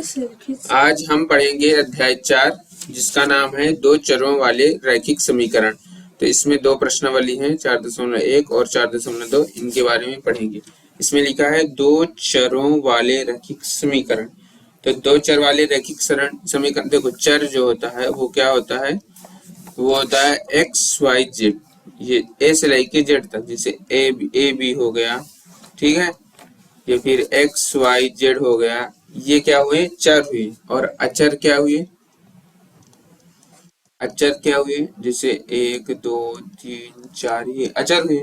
आज हम पढ़ेंगे अध्याय 4 जिसका नाम है दो चरों वाले रैखिक समीकरण। तो इसमें दो प्रश्नावली हैं 4.1 और 4.2, इनके बारे में पढ़ेंगे। इसमें लिखा है दो चरों वाले रैखिक समीकरण। तो दो चर वाले रैखिक समीकरण, देखो चर जो होता है वो क्या होता है, वो होता है एक्स वाई जेड। ये ए से लेके जेड तक, जैसे ए बी हो गया, ठीक है, ये फिर एक्स वाई जेड हो गया, ये क्या हुए, चर हुए। और अचर क्या हुए, अचर क्या हुए, जैसे 1 2 3 4, ये अचर हुए,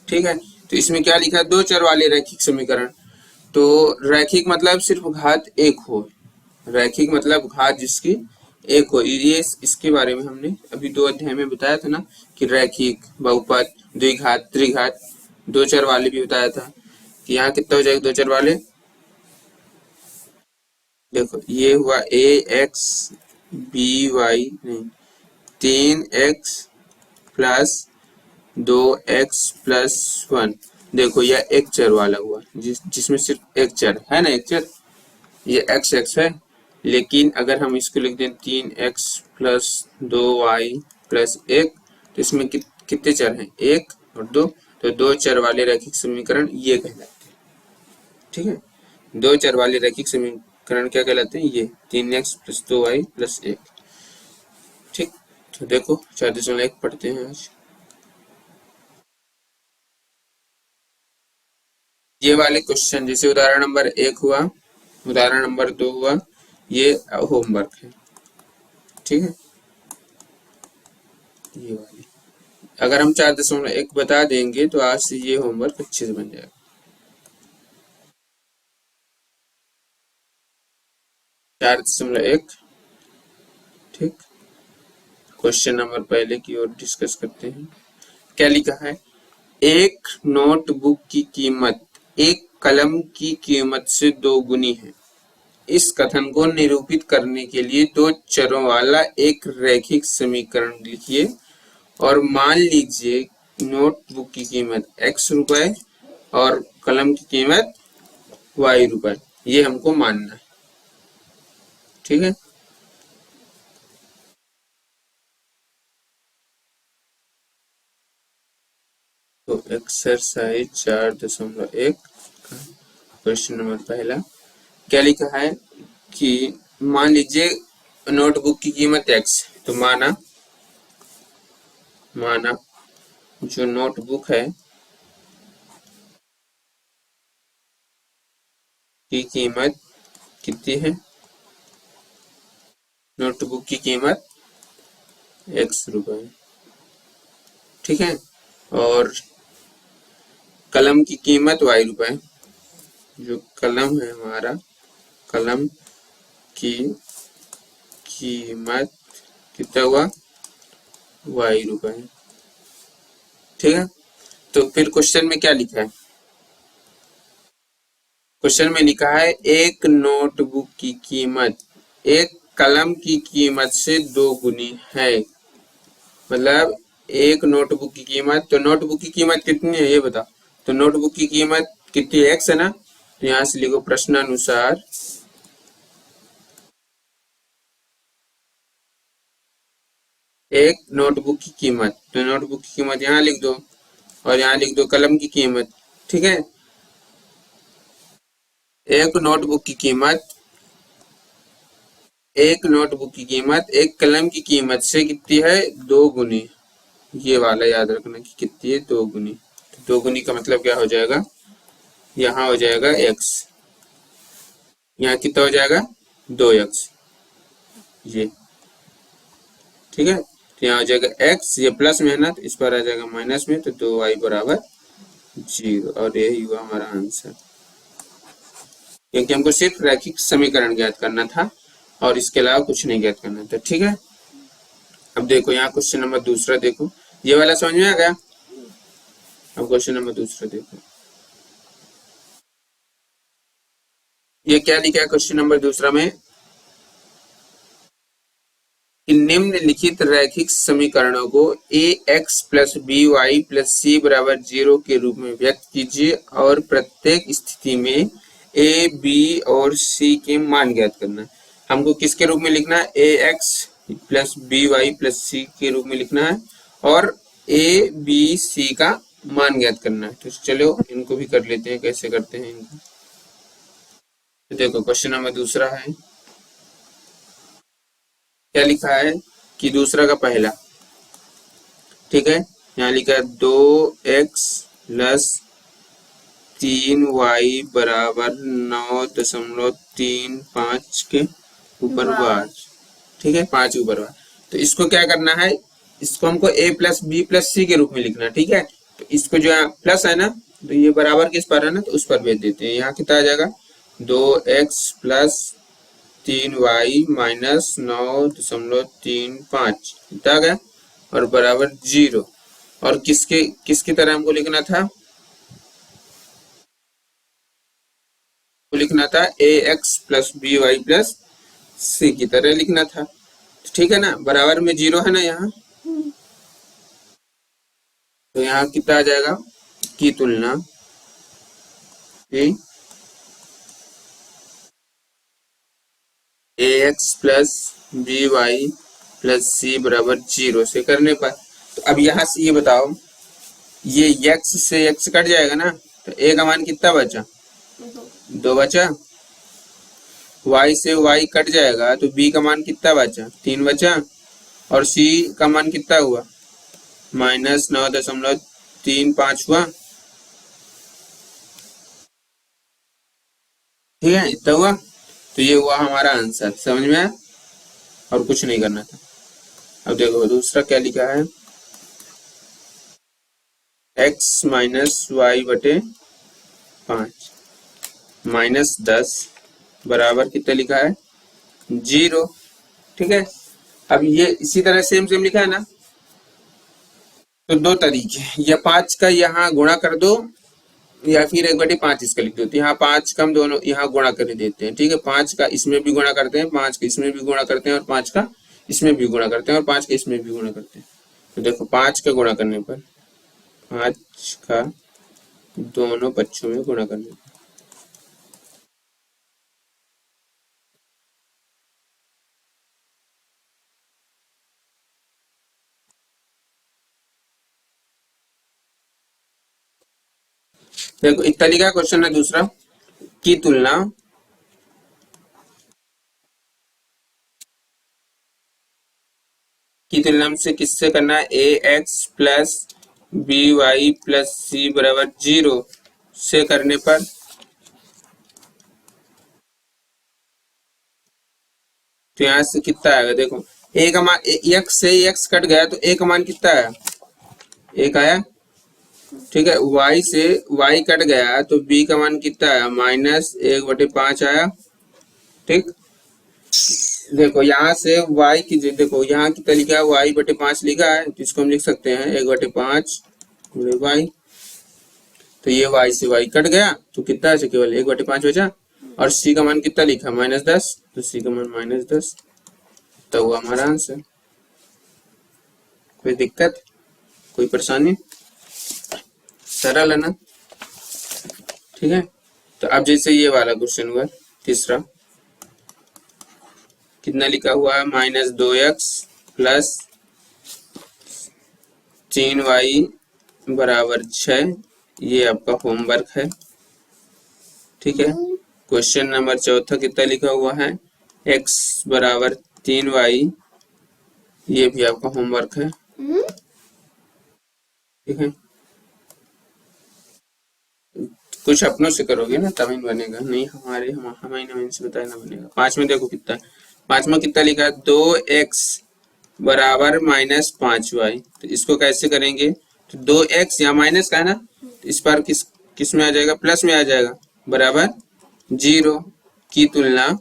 ठीक है। तो इसमें क्या लिखा है, दो चर वाले रैखिक समीकरण। तो रैखिक मतलब सिर्फ घात एक हो, रैखिक मतलब घात जिसकी एक हो। ये इसके बारे में हमने अभी दो अध्याय में बताया था ना, कि रैखिक, बहुपद, द्विघात, त्रिघात, दो चर वाले भी बताया था। कि यहाँ कितना हो जाएगा दो चर वाले, देखो ये हुआ ए एक्स बी वाई, नहीं 3x प्लस 2x+1। देखो यह एक चर वाला हुआ, जिसमें सिर्फ एक चर है ना, एक चर, ये x है। लेकिन अगर हम इसको लिख दें 3x प्लस 2y+1, तो इसमें कितने चर हैं, 1 और 2। तो दो चर वाले रैखिक समीकरण ये कहलाते हैं, ठीक है। दो चर वाले रैखिक समीकरण क्या कहलाते हैं, ये 3x प्लस 2y+1, ठीक। तो देखो 4.1 पढ़ते हैं आज। ये वाले क्वेश्चन, जैसे उदाहरण नंबर 1 हुआ, उदाहरण नंबर 2 हुआ, ये होमवर्क है, ठीक है। ये वाले अगर हम 4.1 बता देंगे तो आज से ये होमवर्क अच्छे से बन जाएगा। 4.1, ठीक। क्वेश्चन नंबर पहले की ओर डिस्कस करते हैं। क्या लिखा है, एक नोटबुक की कीमत एक कलम की कीमत से 2 गुनी है। इस कथन को निरूपित करने के लिए दो चरों वाला एक रैखिक समीकरण लिखिए और मान लीजिए नोटबुक की कीमत x रुपए और कलम की कीमत y रुपए, ये हमको मानना है, ठीक है। तो एक्सरसाइज 4.1 क्वेश्चन नंबर पहला क्या लिखा है कि मान लीजिए नोटबुक की कीमत x, तो माना जो नोटबुक है की कीमत कितनी है, नोटबुक की कीमत x रुपए, ठीक है। और कलम की कीमत y रुपए, जो कलम है हमारा, कलम की कीमत कितना हुआ, y रुपए, ठीक है। तो फिर क्वेश्चन में क्या लिखा है, क्वेश्चन में लिखा है एक नोटबुक की कीमत एक कलम की कीमत से 2 गुनी है। मतलब एक नोटबुक की कीमत, तो नोटबुक की कीमत कितनी है ये बता। तो नोटबुक की कीमत कितनी है, x है ना, तो यहां से लिखो प्रश्नानुसार एक नोटबुक की कीमत, तो नोटबुक की कीमत यहाँ लिख दो और यहाँ लिख दो कलम की कीमत, ठीक है। एक नोटबुक की कीमत एक कलम की कीमत से कितनी है, 2 गुनी। ये वाला याद रखना कि कितनी है, 2 गुनी। तो 2 गुनी का मतलब क्या हो जाएगा, यहाँ हो जाएगा x, यहाँ कितना हो जाएगा 2x, ये, ठीक है। तो यहाँ हो जाएगा x, ये प्लस में है ना, तो इस पर आ जाएगा माइनस में, तो 2y बराबर 0। और यही हुआ हमारा आंसर, क्योंकि हमको सिर्फ रैखिक समीकरण ज्ञात करना था और इसके अलावा कुछ नहीं ज्ञात करना था, ठीक है। अब देखो यहाँ क्वेश्चन नंबर दूसरा देखो, ये वाला समझ में आ गया। अब क्वेश्चन नंबर दूसरा देखो, ये क्या लिखा है क्वेश्चन नंबर दूसरा में, निम्नलिखित रैखिक समीकरणों को ax plus by plus c बराबर 0 के रूप में व्यक्त कीजिए और प्रत्येक स्थिति में ए बी और सी के मान ज्ञात करना है। हमको किसके रूप में लिखना है, a x plus b y plus c के रूप में लिखना है और ए बी सी का मान ज्ञात करना है। तो चलो इनको भी कर लेते हैं, कैसे करते हैं इनको। तो देखो क्वेश्चन नंबर दूसरा है, क्या लिखा है कि दूसरा का पहला, ठीक है, यहाँ लिखा है 2x प्लस 3y बराबर 9.35 के ऊपर बार, ठीक है, 5 ऊपर बार। तो इसको क्या करना है, इसको हमको a plus B plus c के रूप में लिखना है, ठीक है। तो इसको जो है प्लस है ना, तो ये बराबर किस पर है ना, तो उस पर भेज देते हैं। यहाँ कितना आ जाएगा 2x प्लस 3y माइनस 9.35 कितना आ गया और बराबर 0। और किसकी तरह हमको लिखना था, लिखना था a x plus b y plus c की तरह लिखना था, ठीक है ना। बराबर में 0 है ना यहाँ, तो यहाँ कितना आ जाएगा की तुलना a x plus b y plus c बराबर 0 से करने पर। तो अब यहाँ से ये बताओ, ये x से x कट जाएगा ना, तो a का मान कितना बचा, 2 बचा। y से y कट जाएगा तो b का मान कितना बचा, 3 बचा। और c का मान कितना हुआ, माइनस 9.35 हुआ, ठीक है, इतना हुआ। तो ये हुआ हमारा आंसर, समझ में आया, और कुछ नहीं करना था। अब देखो दूसरा क्या लिखा है, x माइनस वाई बटे 5 माइनस 10 बराबर कितना लिखा है 0, ठीक है। अब ये इसी तरह सेम लिखा है ना, तो 2 तरीके, या 5 का यहाँ गुणा कर दो या फिर 1/5 इसका लिख दो। तो यहाँ 5 का हम दोनों यहाँ गुणा कर देते हैं, ठीक है। 5 का इसमें भी गुणा करते हैं, 5 का इसमें भी गुणा करते हैं और 5 का इसमें भी गुणा करते हैं और 5 का इसमें भी गुणा करते हैं। तो देखो 5 का गुणा करने पर, 5 का दोनों पक्षों में गुणा करने पर, देखो इस तरीका का क्वेश्चन है दूसरा, की तुलना से किससे करना है, a x plus b y plus c बराबर 0 से करने पर। तो यहाँ से कितना आएगा, देखो ए का मान, एक्स से एक्स कट गया तो ए का मान कितना आया, 1 आया, ठीक है। y से y कट गया तो b का मान कितना आया, -1/5 आया, ठीक। देखो यहाँ से y की, देखो यहाँ की तरीका y/5 लिखा है, तो इसको हम लिख सकते हैं 1/5 y। तो ये y से y कट गया तो कितना है, केवल 1/5 बचा। और c का मान कितना लिखा, -10, तो c का मान -10, तो हुआ हमारा आंसर। कोई दिक्कत, कोई परेशानी, सरल है ना, ठीक है। तो अब जैसे ये वाला क्वेश्चन हुआ तीसरा, कितना लिखा हुआ है, -2x प्लस 3y बराबर 6, ये आपका होमवर्क है, ठीक है। क्वेश्चन नंबर चौथा कितना लिखा हुआ है, x बराबर 3y, ये भी आपका होमवर्क है, ठीक है। कुछ अपनों से करोगे ना तभी बनेगा, नहीं हमें से बताया ना बनेगा। 5 में देखो कितना, 5 में कितना लिखा है, 2x बराबर -5y। तो इसको कैसे करेंगे, तो 2x यहाँ माइनस का है ना, तो इस पर किस में आ जाएगा, प्लस में आ जाएगा, बराबर 0 की तुलना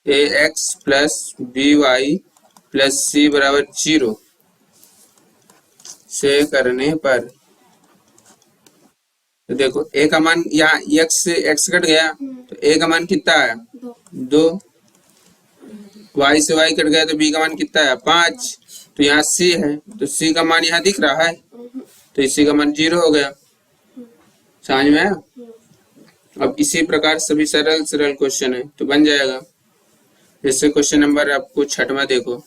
ax plus by plus c बराबर 0 से करने पर। तो देखो a का मान, यहाँ x से x कट गया तो a का मान कितना आया, 2। y से y कट गया तो b का मान कितना आया, 5। तो यहाँ c है तो c का मान यहाँ दिख रहा है, तो इसी का मान 0 हो गया, समझ में आया? अब इसी प्रकार सभी सरल सरल क्वेश्चन है तो बन जाएगा। जैसे क्वेश्चन नंबर आपको 6वां देखो,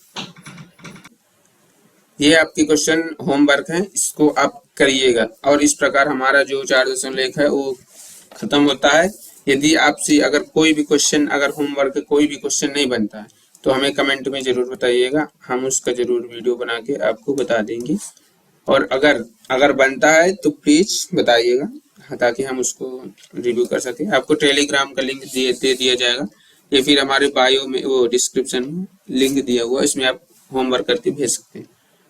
ये आपकी क्वेश्चन होमवर्क है, इसको आप करिएगा और इस प्रकार हमारा जो 4.1 है वो खत्म होता है। यदि आपसे अगर कोई भी क्वेश्चन, अगर होमवर्क कोई भी क्वेश्चन नहीं बनता है तो हमें कमेंट में जरूर बताइएगा, हम उसका जरूर वीडियो बना के आपको बता देंगे। और अगर बनता है तो प्लीज बताइएगा, ताकि हम उसको रिव्यू कर सके। आपको टेलीग्राम का लिंक दे दिया जाएगा या फिर हमारे बायो में वो डिस्क्रिप्शन में लिंक दिया हुआ, इसमें आप होमवर्क करके भेज सकते हैं।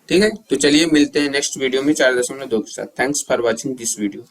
ठीक है, तो चलिए मिलते हैं नेक्स्ट वीडियो में 4.2 के साथ। Thanks for watching this video.